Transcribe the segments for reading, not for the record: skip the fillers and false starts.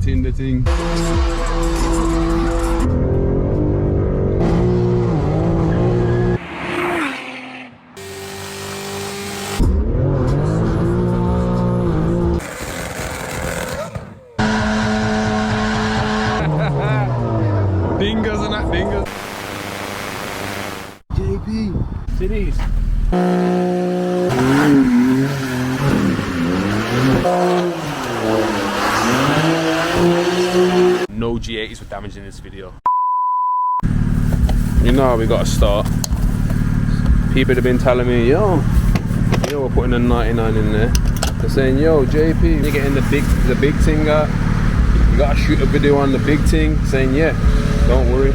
heating the thing. Dingers and that dingers. JP. Cities. No G80s were damaged in this video. You know how we gotta start. People have been telling me, yo, we're putting a 99 in there. They're saying, yo, JP, you're getting the big thing out. You gotta shoot a video on the big thing. Saying, yeah, don't worry.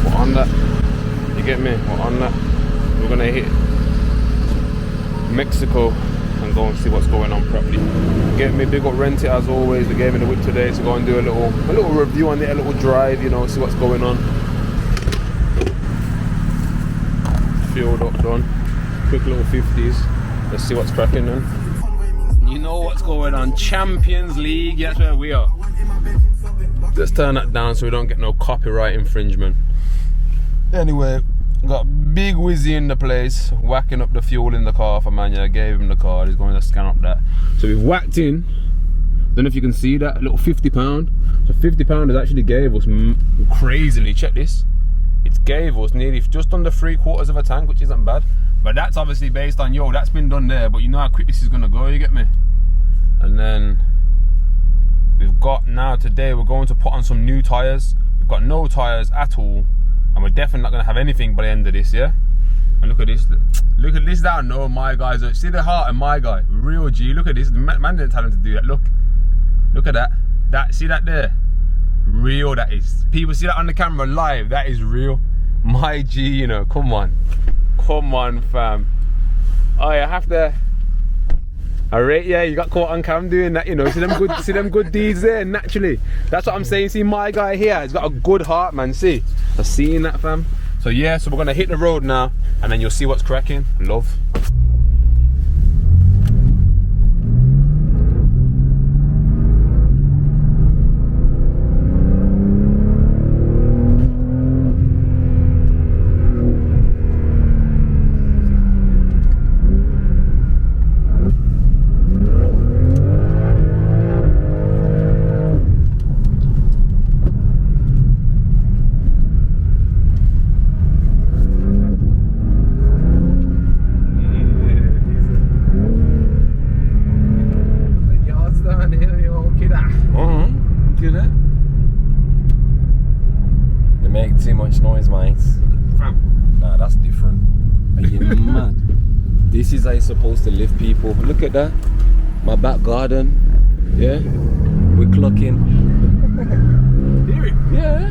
We're on that. You get me? We're on that. We're gonna hit Mexico and go and see what's going on properly. Get me, big up Rent It as always. They gave me the whip today to go and do a little review on it, a little drive, you know, see what's going on. Filled up, done. Quick little 50s. Let's see what's cracking then. You know what's going on. Champions League, that's where we are. Let's turn that down so we don't get no copyright infringement. Anyway, got big Wizzy in the place, whacking up the fuel in the car for Mania. I gave him the card, he's going to scan up that. So we've whacked in, don't know if you can see that, a little £50. So £50 has actually gave us crazily, check this. It gave us nearly just under 3/4 of a tank, which isn't bad. But that's obviously based on, yo, that's been done there, but you know how quick this is gonna go, you get me? And then we've got now, today we're going to put on some new tyres. We've got no tyres at all, and we're definitely not gonna have anything by the end of this, yeah? And look at this, look at this down, no, my guys, see the heart of my guy, real G, look at this, the man didn't tell him to do that, look at that, see that there? Real that is. People see that on the camera live, that is real. My G, you know, come on fam. Oh, I have to, alright, yeah, you got caught on cam doing that, you know. See them good deeds there, naturally. That's what I'm saying. See my guy here, he's got a good heart, man. See, I've seen that, fam. So yeah, so we're gonna hit the road now, and then you'll see what's cracking. Love. Too much noise, mate. Nah, that's different. Are you mad? This is how you're supposed to lift people. Look at that. My back garden. Yeah? We're clocking. Hear it? Yeah.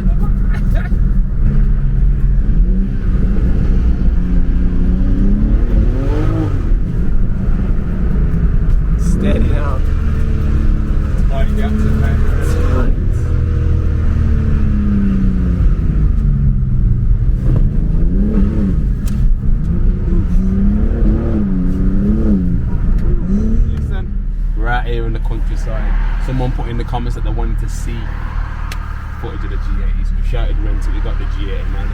Steady now. Like, yeah, right here in the countryside. Someone put in the comments that they wanted to see footage of the G80, so we shouted Rent It, we got the G80 man.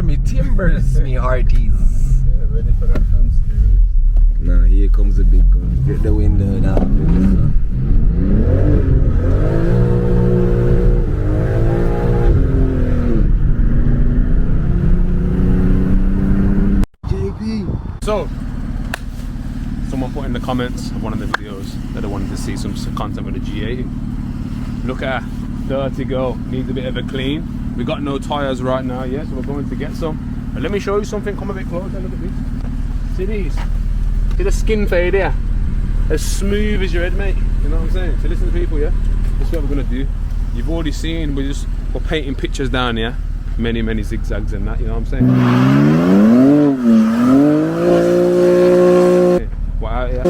Me timbers, me hearties. Yeah, ready for that hamster. Now here comes the big gun. Get the window down. JP. So, someone put in the comments of one of the videos that they wanted to see some content with the G80. Look at her, dirty girl, needs a bit of a clean. We got no tyres right now, yeah, so we're going to get some. But let me show you something, come a bit closer, look at this. See these? See the skin fade here? As smooth as your head, mate. You know what I'm saying? So listen to people, yeah? This is what we're gonna do. you've already seen, we're painting pictures down here. Many zigzags and that, you know what I'm saying? We're out here.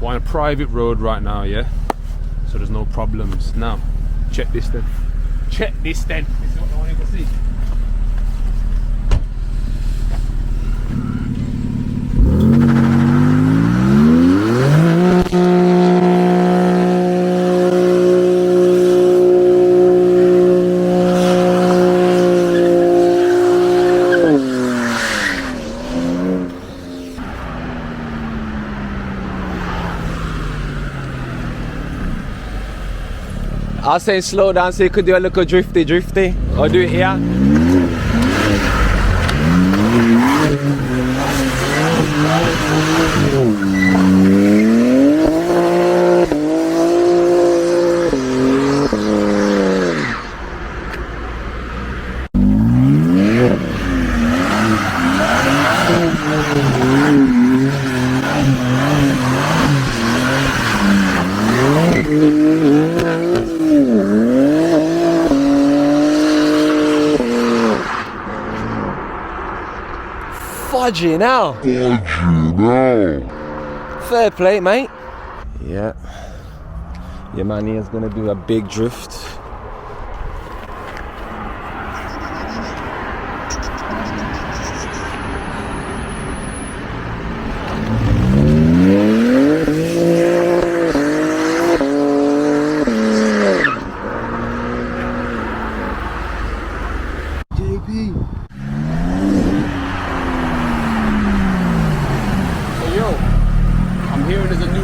We're on a private road right now, yeah? So there's no problems. Now, check this then. Check this then. This is what I want you to see. I was saying slow down so you could do a little drifty. Or do it here. Fudgy now. Fair play, mate. Yeah. Your man here's gonna do a big drift.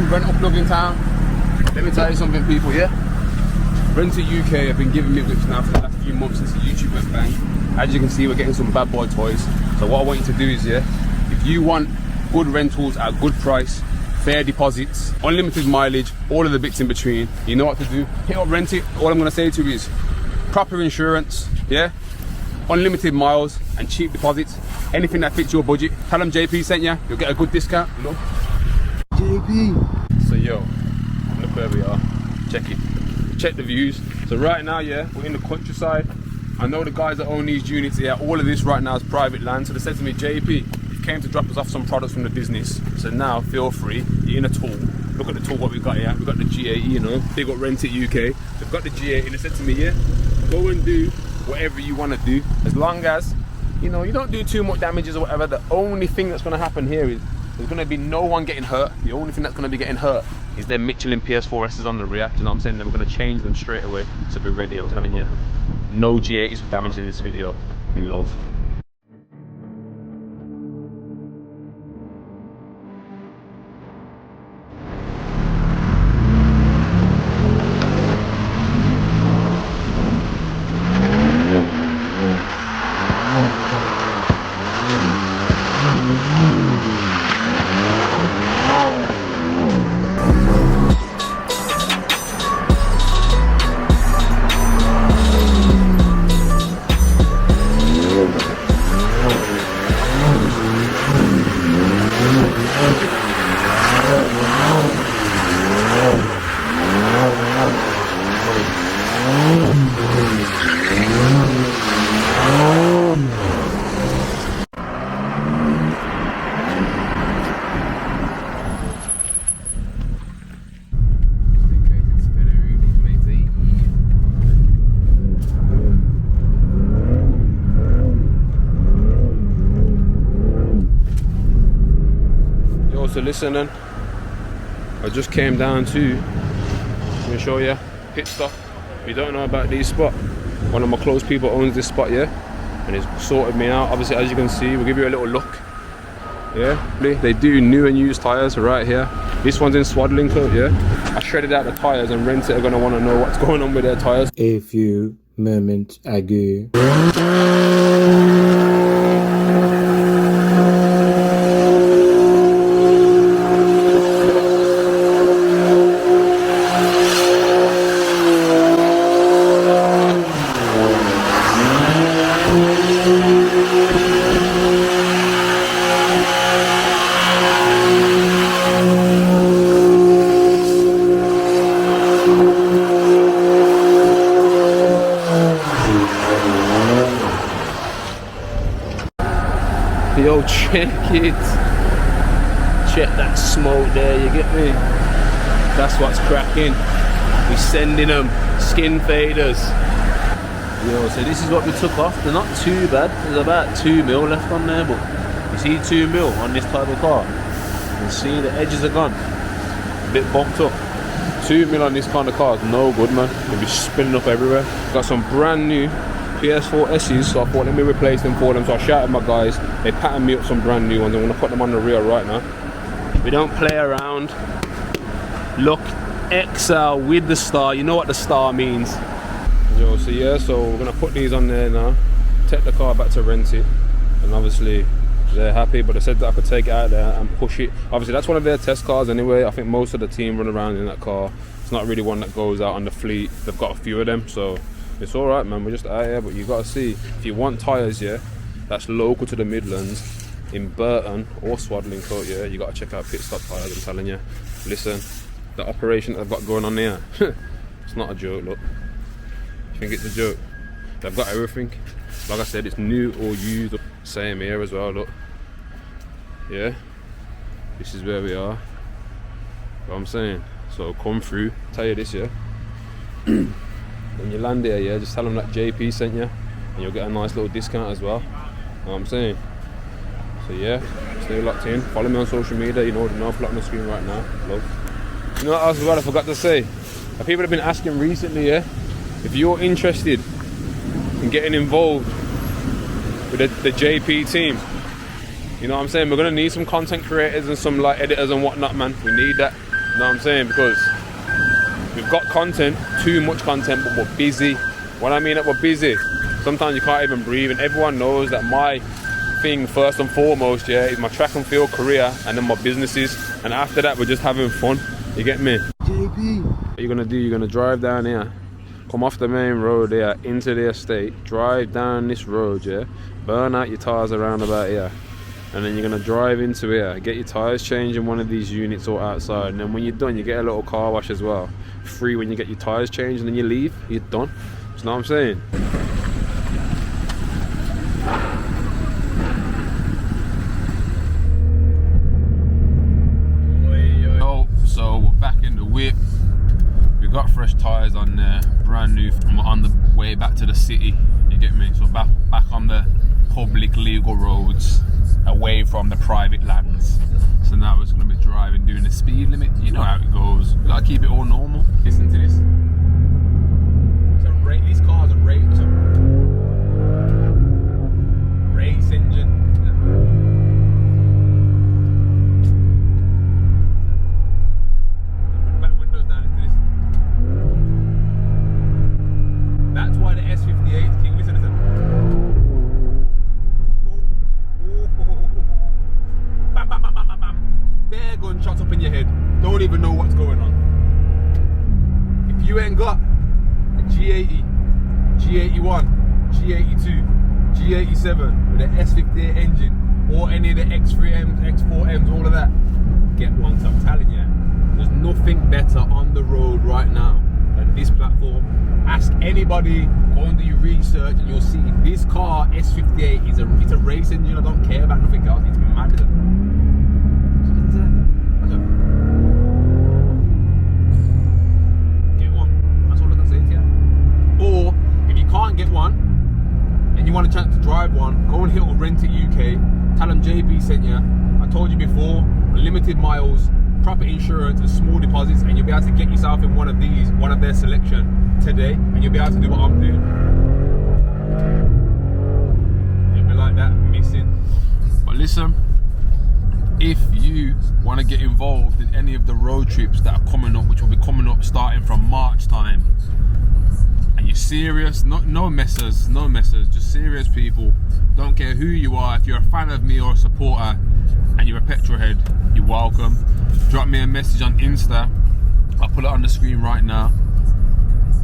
Rental plug in town. Let me tell you something, people, yeah? Rental UK have been giving me whips now for the last few months since the YouTube went bang. As you can see, we're getting some bad boy toys. So what I want you to do is, yeah, if you want good rentals at a good price, fair deposits, unlimited mileage, all of the bits in between, you know what to do. Hit up Rent It. All I'm gonna say to you is proper insurance, yeah? Unlimited miles and cheap deposits. Anything that fits your budget. Tell them JP sent you, you'll get a good discount, you know? JP. So yo, look where we are. Check it. Check the views. So right now, yeah, we're in the countryside. I know the guys that own these units here. All of this right now is private land. So they said to me, JP, you came to drop us off some products from the business. So now feel free. You're in a tool. Look at the tool what we got here. We got the G80, you know. They got Rent It UK. They've got the G80. And they said to me, yeah, go and do whatever you want to do, as long as you know you don't do too much damages or whatever. The only thing that's going to happen here is there's going to be no one getting hurt. The only thing that's going to be getting hurt is their Michelin PS4S's on the rear. You know what I'm saying? Then we're going to change them straight away to be ready. I'm telling you, no G80s damaged in this video. We love. So listening, I just came down to, let me show you, pit stop. If you don't know about these spot, one of my close people owns this spot, yeah, and he's sorted me out. Obviously, as you can see, we'll give you a little look. Yeah, they do new and used tires right here. This one's in swaddling coat, yeah. I shredded out the tires, and Rent It are gonna want to know what's going on with their tires. A few moments ago. Yo, check it. Check that smoke there, you get me? That's what's cracking. We're sending them skin faders. Yo, so this is what we took off. They're not too bad. There's about 2 mil left on there, but you see 2 mil on this type of car. You can see the edges are gone. A bit bumped up. 2 mil on this kind of car is no good, man. They'll be spinning up everywhere. Got some brand new PS4 S's, so I thought let me replace them for them. So I shouted my guys. They patterned me up some brand new ones. I'm gonna put them on the rear right now. We don't play around. Look, XL with the star. You know what the star means. Yo, so yeah, so we're gonna put these on there now. Take the car back to rent it, and obviously they're happy, but they said that I could take it out there and push it. Obviously that's one of their test cars anyway. I think most of the team run around in that car. It's not really one that goes out on the fleet. They've got a few of them, so it's all right, man. We're just out here, but you gotta see, if you want tyres, yeah, that's local to the Midlands, in Burton or Swaddling Coat, yeah, you gotta check out Pit Stop Tyres. I'm telling you. Listen, the operation that they've got going on here, it's not a joke. Look, you think it's a joke? They've got everything. Like I said, it's new or used. Same here as well. Look, yeah, this is where we are. What I'm saying. So come through. Tell you this, yeah. When you land here, yeah, just tell them that JP sent you, and you'll get a nice little discount as well. Know what I'm saying? So yeah, stay locked in. Follow me on social media. You know what? I've got on the screen right now. Love. You know what else as well I forgot to say? People have been asking recently, yeah, if you're interested in getting involved with the JP team, you know what I'm saying? We're gonna need some content creators and some like editors and whatnot, man. We need that. You know what I'm saying? Because we've got content, too much content, but we're busy. What I mean that we're busy, sometimes you can't even breathe, and everyone knows that my thing first and foremost, yeah, is my track and field career, and then my businesses, and after that we're just having fun. You get me? JP. What you're gonna do, you're gonna drive down here, come off the main road there into the estate, drive down this road, yeah, burn out your tyres around about here, and then you're gonna drive into here, get your tyres changed in one of these units or outside, and then when you're done you get a little car wash as well, free when you get your tyres changed, and then you leave, you're done. You know what I'm saying? So we're back in the whip. We got fresh tyres on there, brand new, and we're on the way back to the city. You get me? So back on the public legal roads, away from the private lands. So now we're going to be driving, doing the speed limit. You know how it goes. We got to keep it all normal. Listen to this. So these cars are race engine. That's why the S58 King, listen. Bam, bam, bam, bam, bam, bam. Bare gunshots up in your head. Don't even know what's going on. If you ain't got a G80, G81, G82, G87 with an S58 engine, or any of the X3Ms, X4Ms, all of that, get one, 'cause I'm telling you, there's nothing better on the road right now than this platform. Ask anybody, go and do your research, and you'll see this car S58 is a race engine. I don't care about nothing else. It's mad. Get one. That's all I can say to you. Or if you can't get one and you want a chance to drive one, go and hit or Rent It UK. Tell them JP sent you. I told you before, limited miles, proper insurance, and small deposits, and you'll be able to get yourself in one of their selection today, and you'll be able to do what I'm doing. You'll be like that, missing. But listen, if you want to get involved in any of the road trips that are coming up, which will be coming up starting from March time, and you're serious, no messers, just serious people, don't care who you are, if you're a fan of me or a supporter and you're a petrol head, you're welcome. Drop me a message on Insta, I'll put it on the screen right now,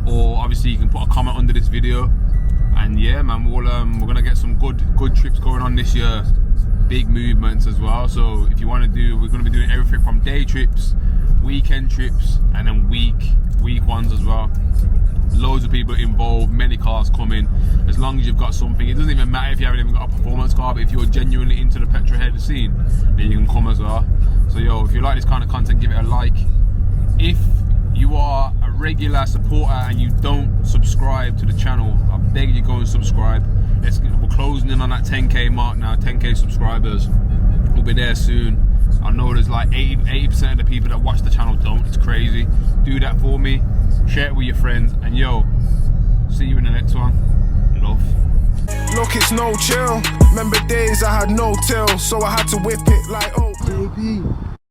or obviously you can put a comment under this video, and yeah man, we're gonna get some good trips going on this year, big movements as well. So if you want to do, we're gonna be doing everything from day trips, weekend trips, and then week ones as well. Loads of people involved, many cars coming. As long as you've got something, it doesn't even matter if you haven't even got a performance car, but if you're genuinely into the petrol head scene, then you can come as well. So yo, if you like this kind of content, give it a like. If you are a regular supporter and you don't subscribe to the channel, I beg you, go and subscribe. We're closing in on that 10k mark now, 10k subscribers. We'll be there soon. I know there's like 80% of the people that watch the channel don't. It's crazy. Do that for me. Share it with your friends. And yo, see you in the next one. Love. Look, it's no chill. Remember days I had no till, so I had to whip it like, oh. JP.